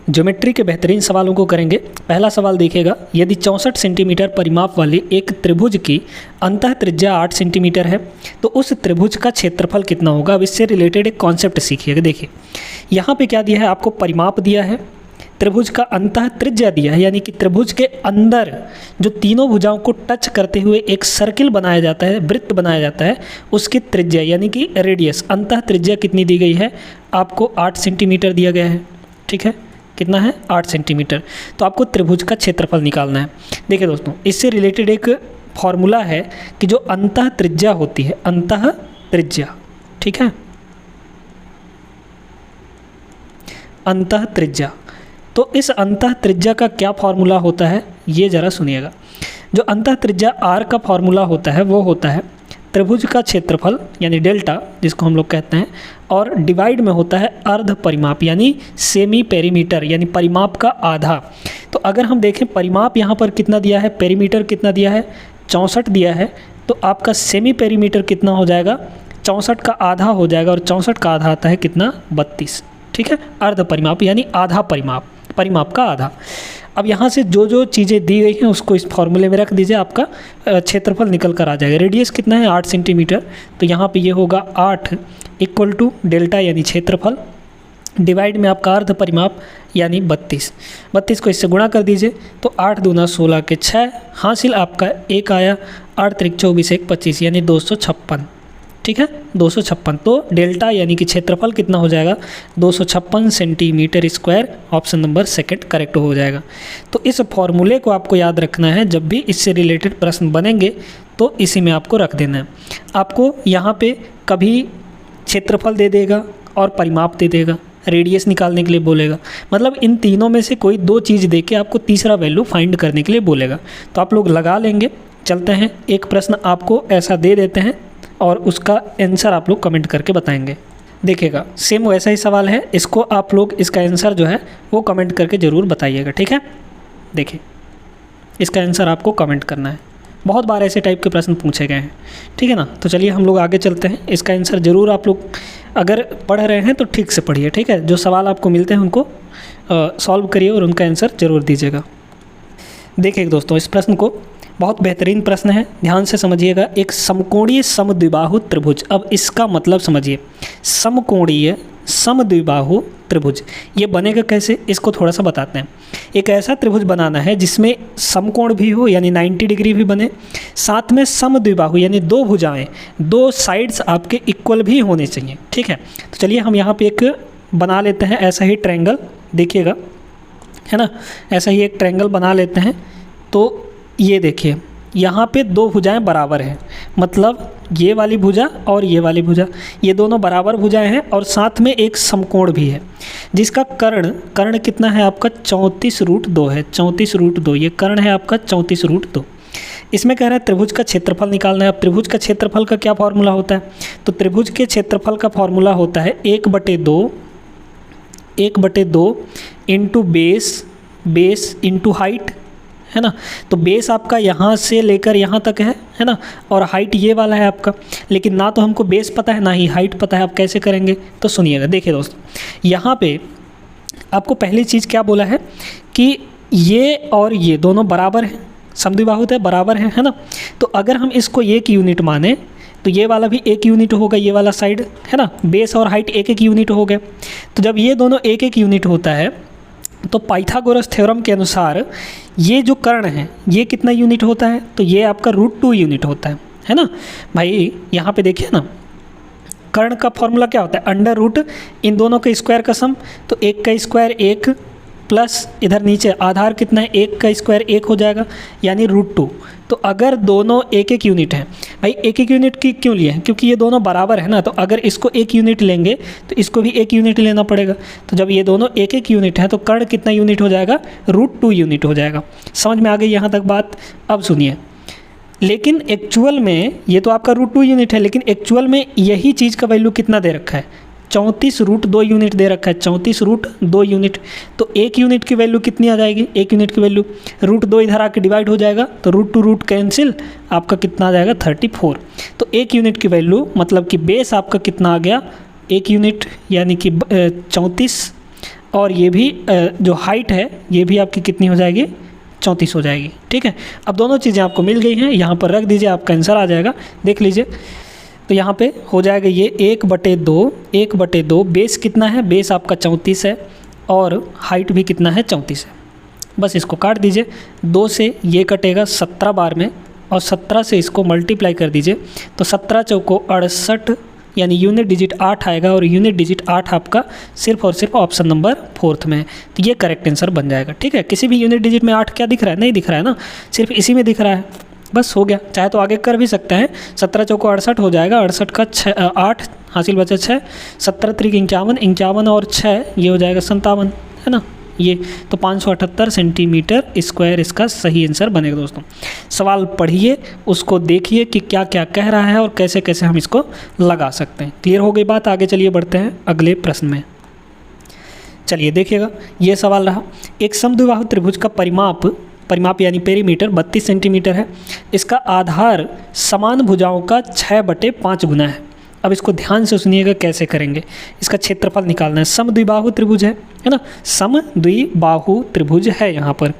Geometry के बेहतरीन सवालों को करेंगे। पहला सवाल देखिएगा, यदि 64 सेंटीमीटर परिमाप वाली एक त्रिभुज की अंतः त्रिज्या 8 सेंटीमीटर है तो उस त्रिभुज का क्षेत्रफल कितना होगा। अब इससे रिलेटेड एक कॉन्सेप्ट सीखिएगा। देखिए यहाँ पे क्या दिया है, आपको परिमाप दिया है, त्रिभुज का अंतः त्रिज्या दिया है, यानी कि त्रिभुज के अंदर जो तीनों भुजाओं को टच करते हुए एक सर्किल बनाया जाता है, वृत्त बनाया जाता है, उसकी त्रिज्या यानी कि रेडियस, अंतः त्रिज्या कितनी दी गई है, आपको 8 सेंटीमीटर दिया गया है। ठीक है, कितना है, 8 सेंटीमीटर। तो आपको त्रिभुज का क्षेत्रफल निकालना है। देखिए दोस्तों, इससे रिलेटेड एक फॉर्मूला है कि जो अंतः त्रिज्या होती है, अंतः त्रिज्या, ठीक है, अंतः त्रिज्या, तो इस अंतः त्रिज्या का क्या फॉर्मूला होता है, ये ज़रा सुनिएगा। जो अंतः त्रिज्या r का फॉर्मूला होता है वो होता है त्रिभुज का क्षेत्रफल यानी डेल्टा, जिसको हम लोग कहते हैं, और डिवाइड में होता है अर्ध परिमाप यानी सेमी पेरीमीटर, यानी परिमाप का आधा। तो अगर हम देखें परिमाप यहाँ पर कितना दिया है, पेरीमीटर कितना दिया है, 64 दिया है, तो आपका सेमी पेरीमीटर कितना हो जाएगा, 64 का आधा हो जाएगा, और 64 का आधा आता है कितना, 32। ठीक है, अर्ध परिमाप यानी आधा परिमाप, परिमाप का आधा। अब यहाँ से जो जो चीज़ें दी गई हैं उसको इस फॉर्मूले में रख दीजिए, आपका क्षेत्रफल निकल कर आ जाएगा। रेडियस कितना है, 8 सेंटीमीटर, तो यहाँ पे ये होगा 8 इक्वल टू डेल्टा यानी क्षेत्रफल, डिवाइड में आपका अर्ध परिमाप यानी 32। 32 को इससे गुणा कर दीजिए, तो 8 दूना 16 के 6, हासिल आपका 1 आया, 8 त्रिक 24 1 25 यानी 256। ठीक है, 256। तो डेल्टा यानी कि क्षेत्रफल कितना हो जाएगा, 256 centimetre square. Option number second correct हो जाएगा। तो इस फॉर्मूले को आपको याद रखना है, जब भी इससे रिलेटेड प्रश्न बनेंगे तो इसी में आपको रख देना है। आपको यहाँ पे कभी क्षेत्रफल दे देगा और परिमाप दे देगा, रेडियस निकालने के लिए बोलेगा, मतलब इन तीनों में से कोई दो चीज़ दे के आपको तीसरा वैल्यू फाइंड करने के लिए बोलेगा। तो आप लोग लगा लेंगे। चलते हैं, एक प्रश्न आपको ऐसा दे देते हैं और उसका आंसर आप लोग कमेंट करके बताएंगे। देखिएगा, सेम वैसा ही सवाल है, इसको आप लोग इसका आंसर जो है वो कमेंट करके ज़रूर बताइएगा। ठीक है, देखिए इसका आंसर आपको कमेंट करना है। बहुत बार ऐसे टाइप के प्रश्न पूछे गए हैं, ठीक है ना। तो चलिए हम लोग आगे चलते हैं। इसका आंसर ज़रूर आप लोग अगर पढ़ रहे हैं तो ठीक से पढ़िए, ठीक है। जो सवाल आपको मिलते हैं उनको सॉल्व करिए और उनका आंसर ज़रूर दीजिएगा। देखिए दोस्तों, इस प्रश्न को, बहुत बेहतरीन प्रश्न है, ध्यान से समझिएगा। एक समकोणीय समद्विबाहु त्रिभुज, अब इसका मतलब समझिए, समकोणीय समद्विबाहु त्रिभुज ये बनेगा कैसे, इसको थोड़ा सा बताते हैं। एक ऐसा त्रिभुज बनाना है जिसमें समकोण भी हो यानी 90 डिग्री भी बने, साथ में समद्विबाहु यानी दो भुजाएं, दो साइड्स आपके इक्वल भी होने चाहिए। ठीक है, तो चलिए हम यहाँ पे एक बना लेते हैं ऐसा ही ट्रायंगल, देखिएगा, है ना, ऐसा ही एक ट्रायंगल बना लेते हैं। तो ये देखिए यहाँ पे दो भुजाएं बराबर हैं, मतलब ये वाली भुजा और ये वाली भुजा, ये दोनों बराबर भुजाएं हैं, और साथ में एक समकोण भी है जिसका कर्ण कितना है आपका, 34√2 है, 34√2, ये कर्ण है आपका 34√2। इसमें कह रहा है त्रिभुज का क्षेत्रफल निकालना है। अब त्रिभुज का क्षेत्रफल का क्या फॉर्मूला होता है, तो त्रिभुज के क्षेत्रफल का फॉर्मूला होता है 1/2 इंटू बेस इंटू हाइट, है ना। तो बेस आपका यहाँ से लेकर यहाँ तक है ना, और हाइट ये वाला है आपका, लेकिन ना तो हमको बेस पता है ना ही हाइट पता है। आप कैसे करेंगे, तो सुनिएगा। देखिए दोस्तों, यहाँ पे आपको पहली चीज़ क्या बोला है कि ये और ये दोनों बराबर हैं, समद्विबाहु है, बराबर है ना। तो अगर हम इसको 1 यूनिट माने तो ये वाला भी 1 यूनिट होगा, ये वाला साइड, है ना। बेस और हाइट 1 यूनिट हो गए। तो जब ये दोनों 1 यूनिट होता है तो पाइथागोरस थ्योरम के अनुसार ये जो कर्ण है ये कितना यूनिट होता है, तो ये आपका √2 यूनिट होता है ना भाई। यहाँ पे देखिए ना, कर्ण का फॉर्मूला क्या होता है, अंडर रूट इन दोनों के स्क्वायर का सम, तो 1 का स्क्वायर 1 प्लस इधर नीचे आधार कितना है, 1 का स्क्वायर 1 हो जाएगा यानी √2। तो अगर दोनों 1 यूनिट हैं, भाई 1 यूनिट की क्यों लिए हैं, क्योंकि ये दोनों बराबर है ना। तो अगर इसको 1 यूनिट लेंगे तो इसको भी 1 यूनिट लेना पड़ेगा। तो जब ये दोनों 1 यूनिट हैं तो कर्ण कितना यूनिट हो जाएगा, √2 यूनिट हो जाएगा। समझ में आ गई यहाँ तक बात। अब सुनिए, लेकिन एक्चुअल में ये तो आपका √2 यूनिट है, लेकिन एक्चुअल में यही चीज़ का वैल्यू कितना दे रखा है, 34√2 यूनिट दे रखा है, 34√2 यूनिट। तो 1 यूनिट की वैल्यू कितनी आ जाएगी, 1 यूनिट की वैल्यू √2 इधर आके डिवाइड हो जाएगा, तो रूट कैंसिल, आपका कितना आ जाएगा 34। तो 1 यूनिट की वैल्यू मतलब कि बेस आपका कितना आ गया, 1 यूनिट यानी कि 34, और ये भी जो हाइट है ये भी आपकी कितनी हो जाएगी, 34 हो जाएगी। ठीक है, अब दोनों चीज़ें आपको मिल गई हैं, यहाँ पर रख दीजिए, आपका आंसर आ जाएगा। देख लीजिए, तो यहाँ पे हो जाएगा ये 1/2, बेस कितना है, बेस आपका 34 है और हाइट भी कितना है, 34 है। बस इसको काट दीजिए, 2 से ये कटेगा 17 बार में और 17 से इसको मल्टीप्लाई कर दीजिए, तो 17 चौको 68 यानी यूनिट डिजिट 8 आएगा और यूनिट डिजिट 8 आपका सिर्फ और सिर्फ ऑप्शन नंबर 4 में है, तो ये करेक्ट आंसर बन जाएगा। ठीक है, किसी भी यूनिट डिजिट में 8 क्या दिख रहा है, नहीं दिख रहा है ना, सिर्फ इसी में दिख रहा है, बस हो गया। चाहे तो आगे कर भी सकते हैं, 17 चौको 68 हो जाएगा, 68 का 8 हासिल बचा 6, 17 त्रिक 51, 51 और 6 ये हो जाएगा 57, है ना, ये तो 578 सेंटीमीटर स्क्वायर इसका सही आंसर बनेगा। दोस्तों सवाल पढ़िए, उसको देखिए कि क्या क्या कह रहा है और कैसे कैसे हम इसको लगा सकते हैं। क्लियर हो गई बात, आगे चलिए बढ़ते हैं अगले प्रश्न में। चलिए देखिएगा, ये सवाल रहा, एक समद्विबाहु त्रिभुज का परिमाप यानी पेरीमीटर 32 सेंटीमीटर है, इसका आधार समान भुजाओं का 6/5 गुना है। अब इसको ध्यान से सुनिएगा कैसे करेंगे, इसका क्षेत्रफल निकालना है। समद्विबाहु त्रिभुज है ना, समद्विबाहु त्रिभुज है। यहाँ पर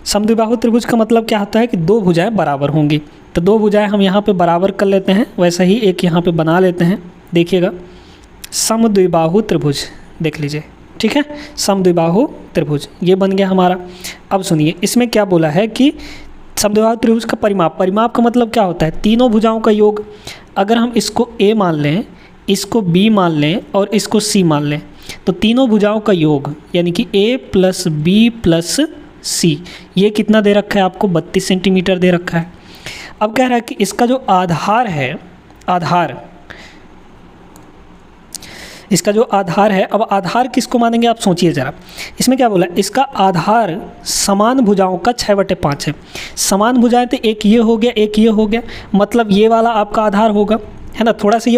समद्विबाहु त्रिभुज का मतलब क्या होता है कि 2 भुजाएं बराबर होंगी, तो 2 भुजाएं हम यहाँ पे बराबर कर लेते हैं, वैसा ही एक यहाँ पे बना लेते हैं। देखिएगा, समद्विबाहु त्रिभुज देख लीजिए, ठीक है, समद्विबाहु त्रिभुज ये बन गया हमारा। अब सुनिए, इसमें क्या बोला है कि समद्विबाहु त्रिभुज का परिमाप का मतलब क्या होता है, तीनों भुजाओं का योग। अगर हम इसको A मान लें, इसको B मान लें और इसको C मान लें, तो तीनों भुजाओं का योग यानी कि A + B + C ये कितना दे रखा है आपको, 32 सेंटीमीटर दे रखा है। अब कह रहा है कि इसका जो आधार है, इसका जो आधार है, अब आधार किसको मानेंगे आप सोचिए ज़रा। इसमें क्या बोला, इसका आधार समान भुजाओं का 6/5 है। समान भुजाएं तो एक ये हो गया, एक ये हो गया, मतलब ये वाला आपका आधार होगा, है ना। थोड़ा सा ये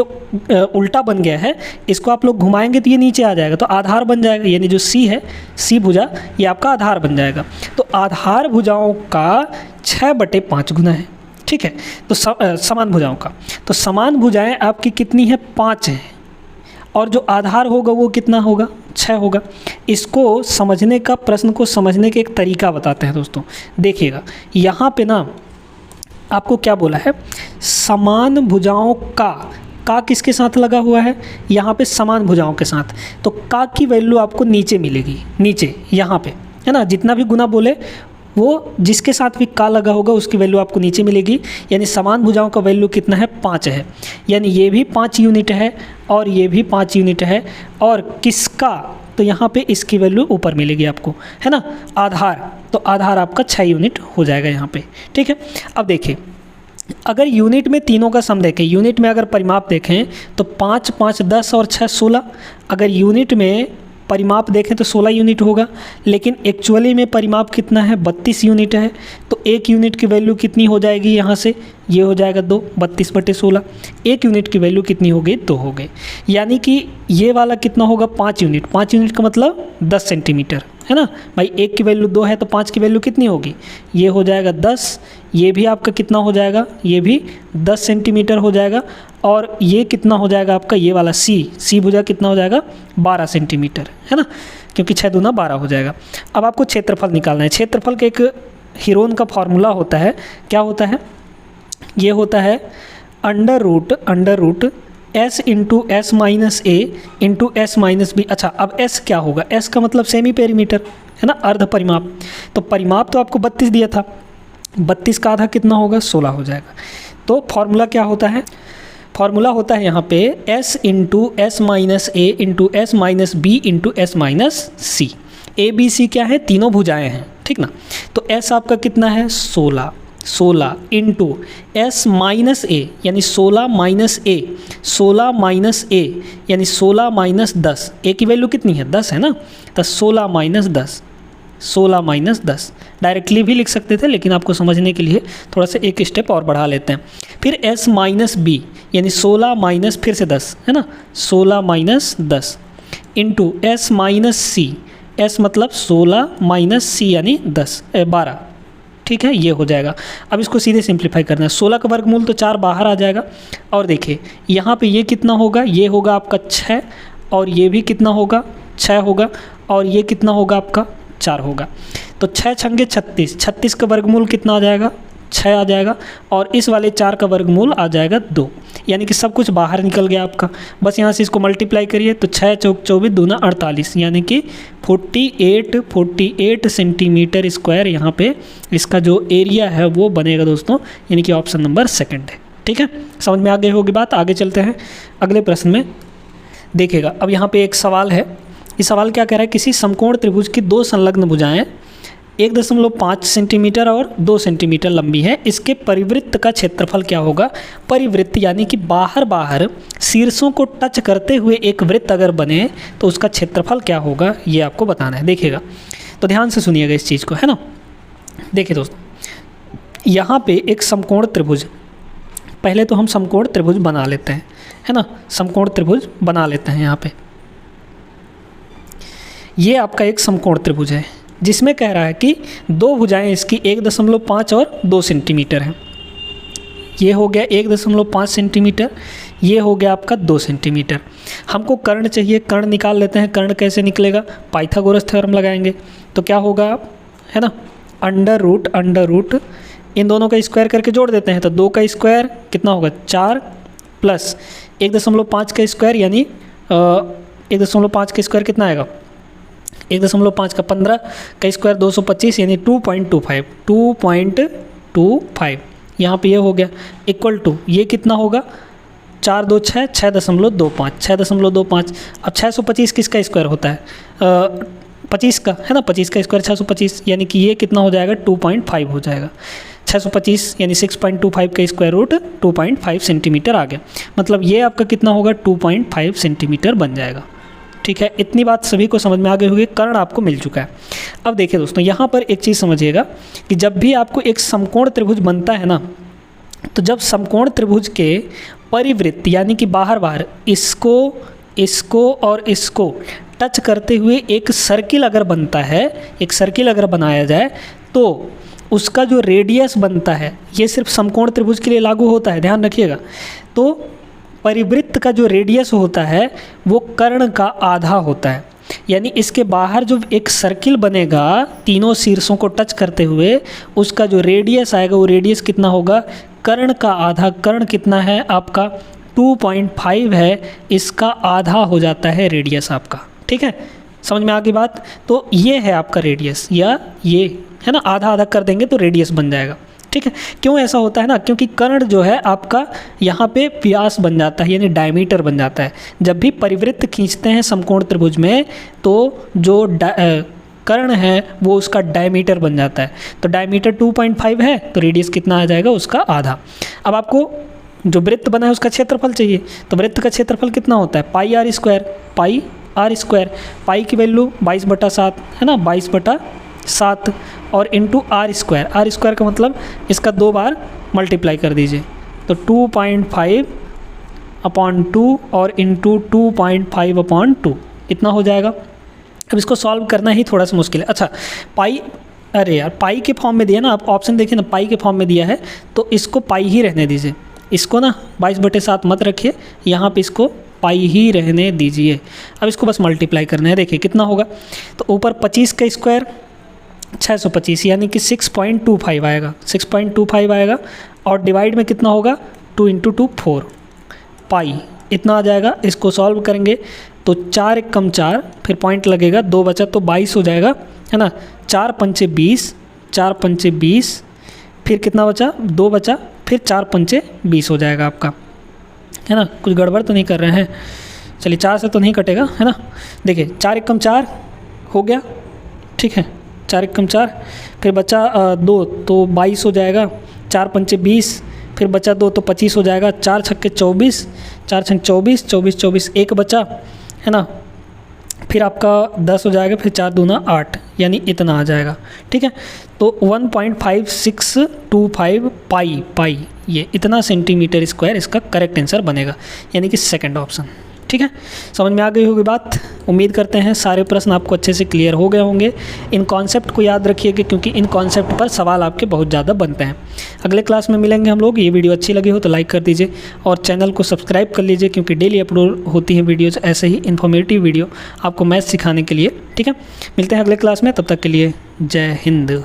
उल्टा बन गया है, इसको आप लोग घुमाएंगे तो ये नीचे आ जाएगा, तो आधार बन जाएगा, यानी जो C है, C भुजा ये आपका आधार बन जाएगा। तो आधार भुजाओं का 6/5 गुना है। ठीक है, तो समान भुजाओं का, तो समान भुजाएँ आपकी कितनी है, 5 हैं, और जो आधार होगा वो कितना होगा, 6 होगा। इसको समझने का, प्रश्न को समझने के एक तरीका बताते हैं दोस्तों। देखिएगा, यहाँ पे ना आपको क्या बोला है, समान भुजाओं का किसके साथ लगा हुआ है, यहाँ पे समान भुजाओं के साथ, तो का की वैल्यू आपको नीचे मिलेगी, नीचे यहाँ पे, है ना। जितना भी गुना बोले वो जिसके साथ भी का लगा होगा उसकी वैल्यू आपको नीचे मिलेगी, यानी समान भुजाओं का वैल्यू कितना है, 5 है, यानी ये भी 5 यूनिट है और ये भी 5 यूनिट है, और किसका, तो यहाँ पे इसकी वैल्यू ऊपर मिलेगी आपको, है ना, आधार, तो आधार आपका 6 यूनिट हो जाएगा यहाँ पे। ठीक है, अब देखिए, अगर यूनिट में तीनों का सम देखें, यूनिट में अगर परिमाप देखें तो 5, 5, 10 और 6, 16। अगर यूनिट में परिमाप देखें तो 16 यूनिट होगा, लेकिन एक्चुअली में परिमाप कितना है, 32 यूनिट है, तो 1 यूनिट की वैल्यू कितनी हो जाएगी, यहाँ से ये हो जाएगा 2, 32/16। 1 यूनिट की वैल्यू कितनी हो गई, 2 हो गई, यानी कि ये वाला कितना होगा, 5 यूनिट। 5 यूनिट का मतलब 10 सेंटीमीटर, है ना भाई। 1 की वैल्यू 2 है तो 5 की वैल्यू कितनी होगी, ये हो जाएगा 10, ये भी आपका कितना हो जाएगा, ये भी 10 सेंटीमीटर हो जाएगा, और ये कितना हो जाएगा आपका, ये वाला सी भुजा कितना हो जाएगा, 12 सेंटीमीटर, है ना, क्योंकि 6 दूना 12 हो जाएगा। अब आपको क्षेत्रफल निकालना है। क्षेत्रफल का एक हीरोन का फॉर्मूला होता है, क्या होता है, ये होता है under root S × S - A × S - B। अच्छा, अब S क्या होगा, S का मतलब सेमी पेरीमीटर, है ना, अर्ध परिमाप। तो परिमाप तो आपको 32 दिया था, 32 का आधा कितना होगा, 16 हो जाएगा। तो फॉर्मूला क्या होता है, फॉर्मूला होता है यहाँ पे S × S - A × S - B × S - C। A B C क्या है, तीनों भुजाएं हैं, ठीक ना। तो S आपका कितना है, 16 इंटू S - A यानी 16 - A, 16 - A यानी 16 - 10। A की वैल्यू कितनी है, 10 है ना, तो 16 - 10 डायरेक्टली भी लिख सकते थे, लेकिन आपको समझने के लिए थोड़ा सा एक स्टेप और बढ़ा लेते हैं। फिर S - B यानी 16 फिर से 10, है ना, 16 - 10 इंटू S - C। S मतलब 16 - C यानी 12, ठीक है, ये हो जाएगा। अब इसको सीधे सिंप्लीफाई करना है, 16 का वर्गमूल तो 4 बाहर आ जाएगा, और देखिए यहाँ पे ये कितना होगा, ये होगा आपका 6, और ये भी कितना होगा, 6 होगा, और ये कितना होगा आपका 4 होगा। तो 6 छंगे 36, 36 का वर्गमूल कितना आ जाएगा 6 आ जाएगा, और इस वाले 4 का वर्गमूल आ जाएगा 2, यानी कि सब कुछ बाहर निकल गया आपका। बस यहाँ से इसको मल्टीप्लाई करिए तो 6 चौक 24 दूना 48, यानी कि 48 सेंटीमीटर स्क्वायर यहाँ पे इसका जो एरिया है वो बनेगा दोस्तों, यानी कि ऑप्शन नंबर सेकंड है। ठीक है, समझ में आ गई होगी बात। आगे चलते हैं अगले प्रश्न में। देखिएगा अब यहाँ पे एक सवाल है, ये सवाल क्या कह रहा है, किसी समकोण त्रिभुज की 2 संलग्न भुजाएं 1.5 सेंटीमीटर और 2 सेंटीमीटर लंबी है, इसके परिवृत्त का क्षेत्रफल क्या होगा। परिवृत्त यानी कि बाहर शीर्षों को टच करते हुए एक वृत्त अगर बने तो उसका क्षेत्रफल क्या होगा, ये आपको बताना है। देखिएगा तो ध्यान से सुनिएगा इस चीज़ को, है ना। देखिए दोस्तों, यहाँ पे एक समकोण त्रिभुज, पहले तो हम समकोण त्रिभुज बना लेते हैं, है ना। समकोण त्रिभुज बना लेते हैं। यहाँ पे ये आपका एक समकोण त्रिभुज है जिसमें कह रहा है कि 2 भुजाएं इसकी 1.5 और 2 सेंटीमीटर हैं। ये हो गया 1.5 सेंटीमीटर, ये हो गया आपका 2 सेंटीमीटर। हमको कर्ण चाहिए, कर्ण निकाल लेते हैं। कर्ण कैसे निकलेगा, पाइथागोरस थ्योरम लगाएंगे। तो क्या होगा, है ना, अंडर रूट इन दोनों का स्क्वायर करके जोड़ देते हैं। तो 2 का स्क्वायर कितना होगा 4 प्लस 1.5 का स्क्वायर, यानी 1.5 का स्क्वायर कितना आएगा 1.5 का 15 का स्क्वायर 225, यानी 2.25 यहाँ पे ये हो गया इक्वल टू ये कितना होगा 4 2 6 6.25। अब 625 किसका स्क्वायर होता है 25 का, है ना। 25 का स्क्वायर 625, यानी कि ये कितना हो जाएगा 2.5 हो जाएगा। 625 यानी 6.25 का स्क्वायर रूट 2.5 सेंटीमीटर आ गया। मतलब ये आपका कितना होगा 2.5 सेंटीमीटर बन जाएगा। ठीक है, इतनी बात सभी को समझ में आ गई होगी। कर्ण आपको मिल चुका है। अब देखिए दोस्तों, यहाँ पर एक चीज़ समझिएगा कि जब भी आपको एक समकोण त्रिभुज बनता है ना, तो जब समकोण त्रिभुज के परिवृत्त यानी कि बाहर इसको और इसको टच करते हुए एक सर्किल अगर बनता है, एक सर्किल अगर बनाया जाए तो उसका जो रेडियस बनता है, ये सिर्फ समकोण त्रिभुज के लिए लागू होता है, ध्यान रखिएगा। तो परिवृत्त का जो रेडियस होता है वो कर्ण का आधा होता है, यानी इसके बाहर जो एक सर्किल बनेगा तीनों शीर्षों को टच करते हुए, उसका जो रेडियस आएगा वो रेडियस कितना होगा कर्ण का आधा। कर्ण कितना है आपका 2.5 है, इसका आधा हो जाता है रेडियस आपका। ठीक है, समझ में आ गई बात। तो ये है आपका रेडियस, या ये है ना, आधा कर देंगे तो रेडियस बन जाएगा। ठीक है, क्यों ऐसा होता है ना, क्योंकि कर्ण जो है आपका यहाँ पे व्यास बन जाता है, यानी डायमीटर बन जाता है। जब भी परिवृत्त खींचते हैं समकोण त्रिभुज में तो जो कर्ण है वो उसका डायमीटर बन जाता है। तो डायमीटर 2.5 है तो रेडियस कितना आ जाएगा उसका आधा। अब आपको जो वृत्त बना है उसका क्षेत्रफल चाहिए, तो वृत्त का क्षेत्रफल कितना होता है पाई आर स्क्वायर। पाई की वैल्यू 22/7 है ना, 22/7 और इंटू आर स्क्वायर का मतलब इसका 2 बार मल्टीप्लाई कर दीजिए, तो 2.5/2 और इंटू 2.5/2 इतना हो जाएगा। अब इसको सॉल्व करना ही थोड़ा सा मुश्किल है। अच्छा पाई, अरे यार पाई के फॉर्म में दिया ना, आप ऑप्शन देखिए ना, पाई के फॉर्म में दिया है तो इसको पाई ही रहने दीजिए। इसको ना 22/7 मत रखिए, यहाँ पे इसको पाई ही रहने दीजिए। अब इसको बस मल्टीप्लाई करना है, देखिए कितना होगा। तो ऊपर 25 का स्क्वायर 625, यानी कि 6.25 आएगा, 6.25 आएगा। और डिवाइड में कितना होगा 2 × 2 4 पाई इतना आ जाएगा। इसको सॉल्व करेंगे तो 4 × 1 = 4, फिर पॉइंट लगेगा, 2 बचा तो 22 हो जाएगा, है ना। 4 × 5 = 20, 4 × 5 = 20, फिर कितना बचा 2 बचा, फिर 4 × 5 = 20 हो जाएगा आपका, है ना। कुछ गड़बड़ तो नहीं कर रहे हैं, चलिए 4 से तो नहीं कटेगा, है ना। देखिए 4 × 1 = 4 हो गया, ठीक है। 4 × 1 = 4, फिर बचा 2 तो 22 हो जाएगा, 4 × 5 = 20, फिर बचा 2 तो 25 हो जाएगा, 4 × 6 = 24, 4 × 6 = 24, 24 24 1 बचा, है ना। फिर आपका 10 हो जाएगा, फिर 4 दूना 8, यानी इतना आ जाएगा, ठीक है। तो 1.5625 पाई ये इतना सेंटीमीटर स्क्वायर इसका करेक्ट आंसर बनेगा, यानी कि सेकंड ऑप्शन, ठीक है, समझ में आ गई होगी बात। उम्मीद करते हैं सारे प्रश्न आपको अच्छे से क्लियर हो गए होंगे। इन कॉन्सेप्ट को याद रखिएगा क्योंकि इन कॉन्सेप्ट पर सवाल आपके बहुत ज़्यादा बनते हैं। अगले क्लास में मिलेंगे हम लोग। ये वीडियो अच्छी लगी हो तो लाइक कर दीजिए और चैनल को सब्सक्राइब कर लीजिए क्योंकि डेली अपलोड होती है वीडियोज़ ऐसे ही इन्फॉर्मेटिव वीडियो आपको मैथ सिखाने के लिए। ठीक है, मिलते हैं अगले क्लास में, तब तक के लिए जय हिंद।